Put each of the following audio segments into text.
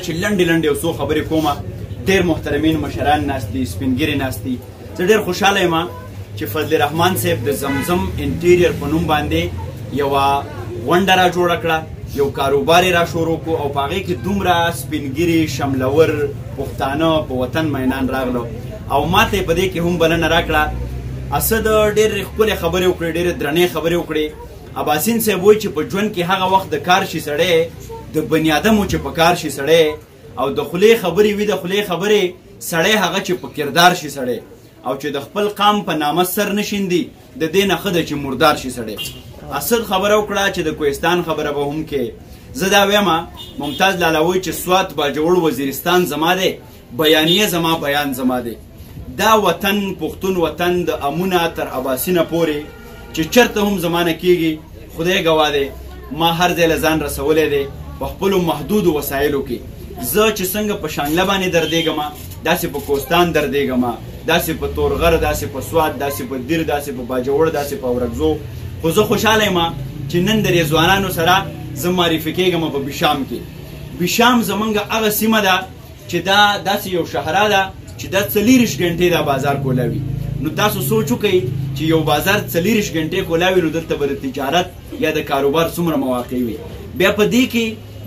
ده چې لنډې لنډې یو څو خبرې کومه. ډېر محترمین مشران ناست دي، سپین ږیرې ناست دي. زه ډېر خوشحاله یم چې فضل رحمان صاحب د زمزم انټیریر په نوم باندې یوه غونډه را جوړه کړه، یو کاروبار یې را شروع کړو او په هغې کې دومره سپین ږیري شملور پښتانه په وطن مینان راغلو او ما ته یې په دې کې هم بلنه راکړه. اسد ډېرې ښکلې خبرې وکړې، ډېرې درنې خبرې وکړې. اباسین صاحب وایي چې په ژوند کې هغه وخت د کار شي سړی د بني ادمو چې په کار شي سړی او د خولې خبرې وي د خولې خبرې سړی هغه چې په کردار شي سړی او چې د خپل قام په نامه سر نشیندي د دې نه ښه ده چې مردار شي سړی. اسد خبره وکړه چې د کوهستان خبره به هم کې. زه دا وایم ممتاز لالا وایي چې سوات باجوړ وزیرستان زما دی، بیانیه زما، بیان زما دی. دا وطن پښتون وطن د امونه تر اباسینه پورې چې چرته هم زمانه کېږي خدای ګواه دی ما هر ځای له ځان رسولی دی په خپلو محدودو وسایلو کې. زه چې څنګه په شانګله باندې دردېږم داسې په کوهستان دردېږم، داسې په تورغر، داسې په سوات، داسې په دیر، داسې په باجوړ، داسې په اورکزو. خو زه خوشحاله یم چې نن د دې ځوانانو سره زه معرفي کېږم په بشام کې. بشام زمونږ هغه سیمه ده چې دا داسې یو شهره ده چې دا 40 غنټې دا بازار کولاوي. نو تاسو سوچ وکئ چې یو بازار 40 غنټې کولاوي نو دلته به د تجارت یا د کاروبار څومره مواقع وي. بیا په دې کې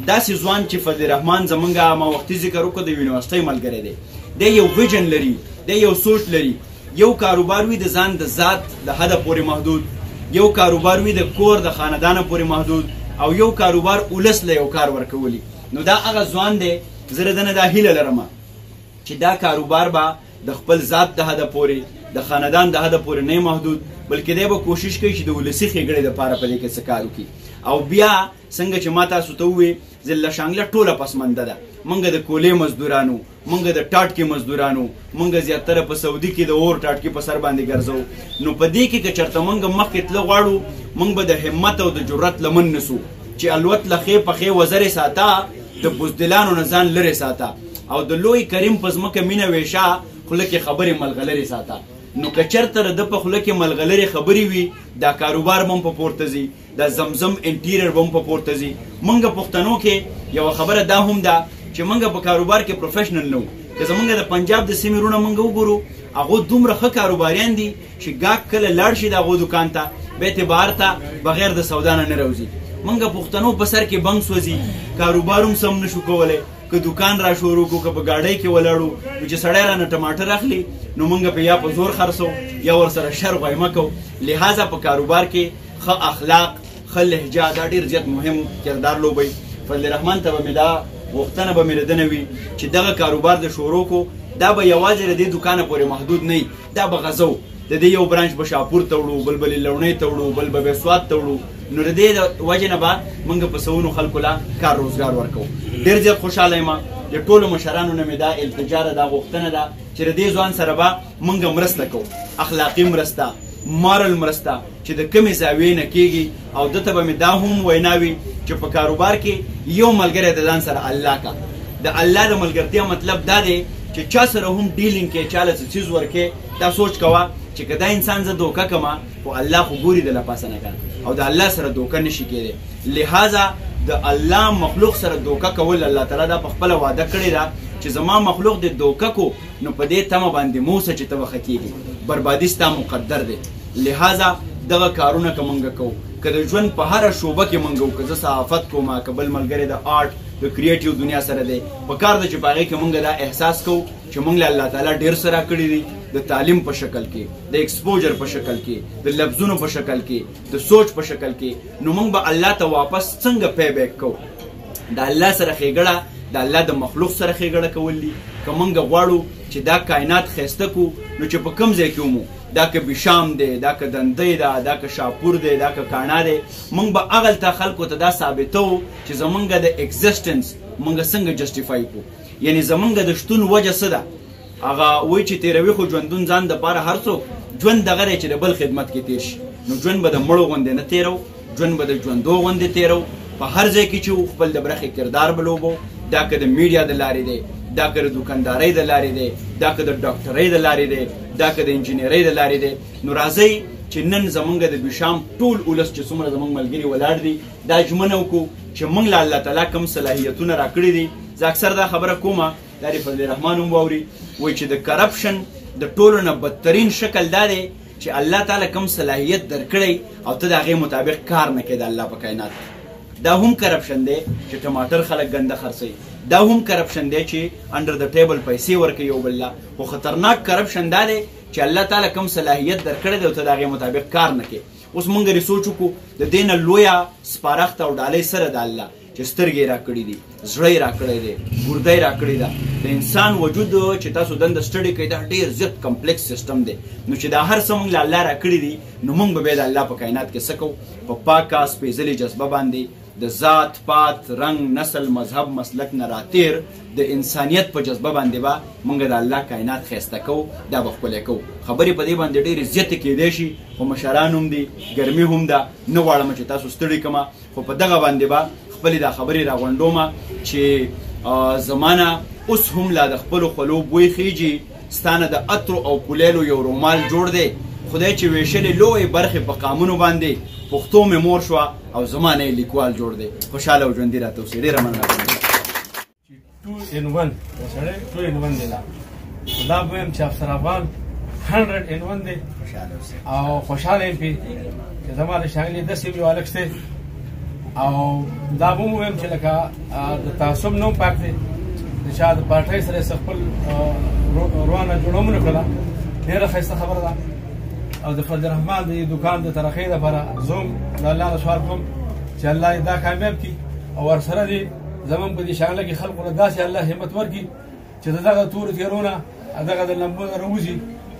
داسې ځوان چې فضل رحمان زمونږ ما وختي ذکر وکړو د یونیورسټۍ ملګری دی، دی یو ویژن لري، دی یو سوچ لري. یو کاروبار وي د ځان د ذات د حده پورې محدود، یو کاروبار وي د کور د خاندانه پورې محدود او یو کاروبار ولس له یو کار ورکولی. نو دا هغه ځوان دی زه د نه دا هیله لرم چې دا کاروبار به د خپل ذات د حده پورې د خاندان د حده پورې نه محدود بلکې دی به کوشش کوي چې د ولسي ښېګړې دپاره په دې کې څه کار وکړي. او بیا څنګه چې ما تاسو ته ووې ضلع شانګله ټوله پسمنده ده. موږ د کولې مزدورانو، موږ د ټاټکې مزدورانو، موږ زیاتره په سعودي کې د اور ټاټکې په سر باندې ګرځو. نو په دې کې که چېرته موږ مخکې تله غواړو موږ به د همت او د جرأت لمن نسو چې الوت له ښې پښې وزرې ساته، د بزدلانو نه ځان لرې ساته او د لوی کریم په ځمکه مینه ویشه خوله کې خبرې ملغلرې ساته. نو که چېرته د ده په خوله کې ملغلرې خبرې وي دا کاروبار به هم په پورته ځي، دا زمزم انټیریر به هم په پورته ځي. موږ پښتنو کې یوه خبره دا هم ده چې موږ په کاروبار کې پروفیشنل نه وو. که زموږ د پنجاب د سیمې وروڼه موږ وګورو هغو دومره ښه کاروباریان دي چې ګاک کله لاړ شي د هغو دوکان ته بیت بهر ته بغیر د سودا نه راوځي. موږ پښتنو په سر کې بنګ سوځي، کاروبار هم سم نشو کولی. که دکان را شروع کړو، که په ګاډۍ کې ولاړو نو چې سړی رانه ټماټر اخلي نو موږ په یا په زور خرڅو یا ورسره شر غویمه کوو. لہذا په کاروبار کې ښه اخلاق، ښه لهجه دا ډېر زیات مهم کردار لوبوي. فضل رحمان ته به مې دا غوښتنه به مې د ده نه وي چې دغه کاروبار د شروع کو دا به یوازې د دې دوکانه پورې محدود نه وي، دا به غزو د دې یو برانچ به شاپور ته وړو، بل به لونۍ ته وړو، بل به سوات ته وړو. نو د دې وجې نه به موږ په سوونو خلکو له کار روزګار ورکوو. ډېر زیات خوشحاله یم. د ټولو مشرانو نه مې دا التجا ده، دا غوښتنه ده چې د دې ځوان سره به موږ مرسته کوو، اخلاقي مرسته، مارل مرسته چې د کمې زاویې نه کېږي. او ده ته به مې دا هم وینا وي چې په کاروبار کې یو ملګری د ځان سره الله کا. د الله د ملګرتیا مطلب دا دی چې چا سره هم ډیلینګ کې، چا له څه څیز ورکې، دا سوچ کوه چې که دا انسان زه دوکه کړمه خو الله خو ګوري د لپاسه نه کنه او د الله سره دوکه نشي کېدی. لہذا د الله مخلوق سره دوکه کول الله تعالی دا په خپله وعده کړې ده چې زما مخلوق د دوکه کو نو په دې تمه باندې موسه چې ته به ښه کېږي، بربادي ستا مقدر دی. لہذا دغه کارونه که موږ کوو، که د ژوند په هره شعبه کې موږ وکړو، که زه صحافت کوم، که بل ملګری د آرټ د کریټیو دنیا سره دی، په کار ده چې په هغې کې موږ دا احساس کوو چې موږ له الله تعالی ډېر څه راکړي دي، د تعلیم په شکل کې، د ایکسپوجر په شکل کې، د لفظونو په شکل کې، د سوچ په شکل کې. نو موږ به الله ته واپس څنګه پی بیک کوو؟ د الله سره ښېګړه د الله د مخلوق سره ښېګړه کول دي. که موږ غواړو چې دا کائنات ښایسته کړو نو چې په کوم ځای کې ومو، دا که بشام دی، دا که دندۍ ده، دا که شاپور دی، دا که کاڼا دی، موږ به هغلته خلکو ته دا ثابتوو چې زمونږ د اکزسټنس موږ څنګه جسټیفای کړو. یعنې زمونږ د شتون وجه څه ده؟ هغه وایي چې تېروي خو ژوندون ځان دپاره هر څوک ژوند دغه دی چې د بل خدمت کې تېر شي. نو ژوند به د مړو غوندې نه تېرو، ژوند به د ژوندو غوندې تېرو. په هر ځای کې چې خپل د برخې کردار به لوبو، دا که د میډیا د لارې دی، دا که د دوکاندارۍ د لارې دی، دا که د ډاکټرۍ د لارې دی، دا که د انجینرۍ د لارې دی. نو راځئ چې نن زمونږ د بشام ټول ولس چې څومره زمونږ ملګري ولاړ دي دا ژمنه وکړو چې موږ له الله تعالی کوم صلاحیتونه راکړي دي زه اکثر دا خبره کومه دا د فضل رحمان هم واوري وایي چې د کرپشن د ټولو نه بدترین شکل دا دی چې الله تعالی کوم صلاحیت درکړی او ته د هغې مطابق کار نه کوې د الله په کائنات دا هم کرپشن دی چې ټماټر خلک ګنده خرڅوي دا هم کرپشن دی چې انډر د ټیبل پیسې ورکوي یو بل ته خو خطرناک کرپشن دا دی چې الله تعالی کوم صلاحیت درکړی دی او ته د هغې مطابق کار نه کوې اوس موږ ریسوچ وکړو د دې نه لویه سپارښت او ډالۍ سره د الله چې سترګې راکړي دي زړه یې راکړی دی ګرده یې راکړې ده د انسان وجود چې تاسو دنده سټډي کوئ دا ډېر زیات کمپلیکس سیسټم دی نو چې دا هر څه موږ له الله راکړي دي نو موږ به بیا د الله په کائنات کې څه کوو په پاکه سپېڅلې جذبه باندې د ذات پات رنګ نسل مذهب مسلک نه راتیر د انسانیت په جذبه باندې به موږ د الله کائنات ښایسته کوو دا به ښکلی کوو خبرې په دې باندې ډېرې زیاتې کیدی شي خو مشران هم دي ګرمي هم ده نه غواړم چې تاسو ستړي کړمه خو په دغه باندې به خپلې دا خبرې راغونډومه چې زمانه اوس هم لا د خپلو خولو بوی خیږي ستا نه د عطرو او کولیلو یو رومال جوړ دی خدای چې ویشلې لویې برخې په قامونو باندې پښتو مې مور شوه او زما نه یې لیکوال جوړ دی خوشحاله او ژوندي راته اوسئ ډېره مننه کوم 2 in 1 سړی 2 in 1 دی دا به ویم چې افسرافان 100 in 1 دی او خوشحاله یم پې چې زما د شانګلې داسې یو هلک شته او دا به مو ویم چې لکه د تعصب نوم پاک دی د چا د پارټۍ سره یې خپل روانه جوړه ونه کړله ډېره ښایسته خبره ده او د فضل رحمان د دوکان د ترقۍ دپاره زه هم د الله نه سوال کوم چې الله یې دا کامیاب کړي او ورسره دې زمونږ په دې شانګله کې خلکو له داسې الله همت ورکړي چې د دغه تورو تیرونه دغه د لمبو نه راوځي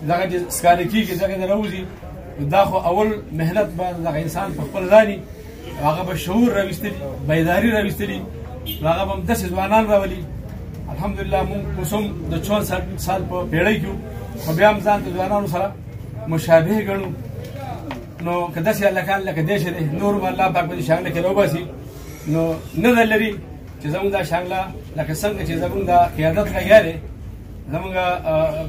دغه چې ښکاره کېږي دغه نه راوځي دا خو اول محنت به دغه انسان په خپل ځاني هغه به شعور راویستلي بیداري راویستلي هغه به هم داسې ځوانان راولي الحمدلله موږ اوس هم د 64 سال په پیړۍ کې خو بیا هم ځان د ځوانانو سره مشابه ګڼو نو که داسې هلکان لکه دې چې دی نور هم الله پاک په دې شانګله کې راوباسي نو نه ده لري چې زموږ دا شانګله لکه څنګه چې زموږ دا قیادت لګیا دی زموږ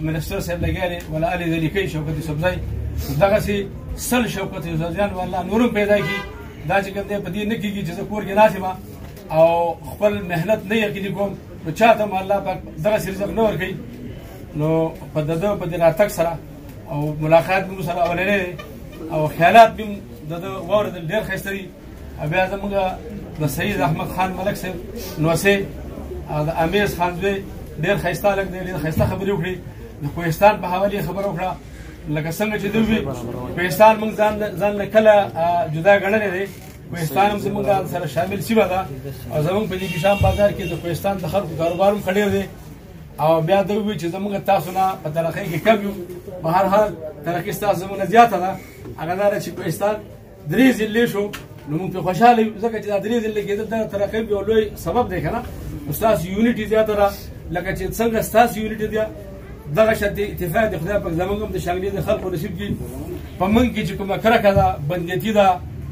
منسټر صاحب لګیا دی ولا علي ذلیکۍ شوکت یوسفزی دغسې 100 شوکت یوسفزیان والله نور هم پیدا کړي دا چې کوم دی په دې نه کېږي چې زه کور کې ناست یم او خپل محنت نه یقیني کوم نو چاته هم الله پاک دغسې رزق نه ورکوي نو په د ده په دې راتګ سره او ملاقات مې سره اولنی دی او خیالات مې د ده واورېدل ډېر ښایسته دي بیا زموږ د سید احمد خان ملک صاحب نوسې او د امیز خان زوی ډېر ښایسته هلک دی ډېر ښایسته خبرې وکړې د کوهستان په حوالې خبره وکړه لکه څنګه چې دوی کوهستان موږ ځان له کله جدا ګڼلی دی کوهستان هم زموږ سره شامل سیمه ده او زموږ په دې کشام بازار کې د کوهستان د خلکو کاروبار هم ښه ډېر دی او بیا دا ووایي چې زموږ تاسو نه په ترقۍ کې کم یو په هر حال ترقي ستاسو زموږ نه زیاته ده هغه دا ده چې کوهستان 3 ضلعې شو نو موږ پرې خوشحاله یو ځکه چې دا 3 ضلعې کېدل د ترقۍ یو لوی سبب دی که نه نو ستاسو یونټي زیاته ده لکه چې څنګه ستاسو یونټي دی دغه شانتې اتفاق د خدای پاک زموږ هم د شانګلې د خلکو نصیب کړي په موږ کې چې کومه کرکه ده بندیتي ده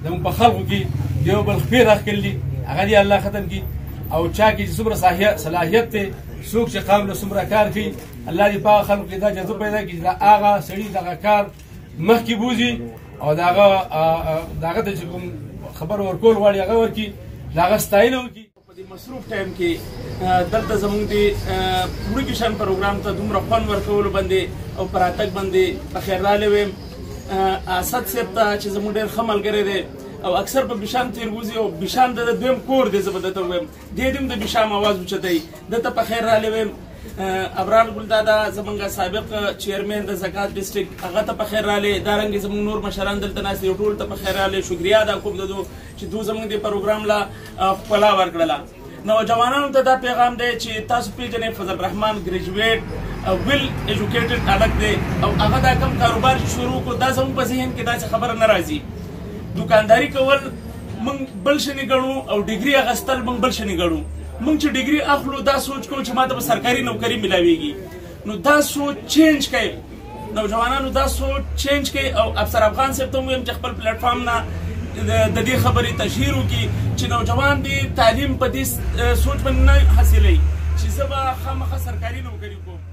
زموږ په خلکو کې د یو بل خپې راښکلي هغه دې الله ختم کړي او چا کې چې څومره صلاحیت دی څوک چې قام له څومره کار کوي الله دې په هغه خلکو کې دا جذب پیدا کړي چې د هغه سړي دغه کار مخکې بوځي او د هغه ته چې کوم خبر ورکول غواړي هغه ورکړي د هغه ستاینه وکړي په دې مصروف ټایم کې دلته زموږ د وړوکي شان پروګرام ته دومره خوند ورکولو باندې او په راتګ باندې په خیر راغلی ویم اسد صاحب ته چې زموږ ډېر ښه ملګری دی او اکثر په بشام تیر وځي او بشام د دویم کور دی زه به درته ووایم دې دې هم د بشام اواز اوچتی دلته په خیر راغلی ویم ابرار ګلدادا زموږ سابق چیرمن د زکات ډسټرکټ هغه ته په خیر راغلی دارنګې زموږ نور مشران دلته ناست دي ټول ته په خیر راغلی شکریا ادا کوم د دو چې دو زموږ د پروګرام لا ښکلا ورکړله نوجوانانو ته دا پیغام دی چې تاسو پیژنئ فضل رحمان ګریجویټ ویل ایجوکیټډ هلک دی او هغه دا کوم کاروبار شروع کړو دا زموږ په ذهن کې داسې خبره نه راځي دوکانداري کول موږ بل شنې ګڼو او ډیګري اخیستل موږ بل شنې ګڼو موږ چې ډیګري اخلو دا سوچ کوو چې ماته به سرکاري نوکري ملاویږي نو دا سوچ چینج کړئ نوجوانانو دا سوچ چینج کړئ او افسر افغان صاحب ته ویم چې خپل پلیټفارم نه د دې خبرې تشهیر وکړي چې نوجوان دې تعلیم په دې سوچ باندې نه حاصلوي چې زه به خامخا سرکاري نوکري کوم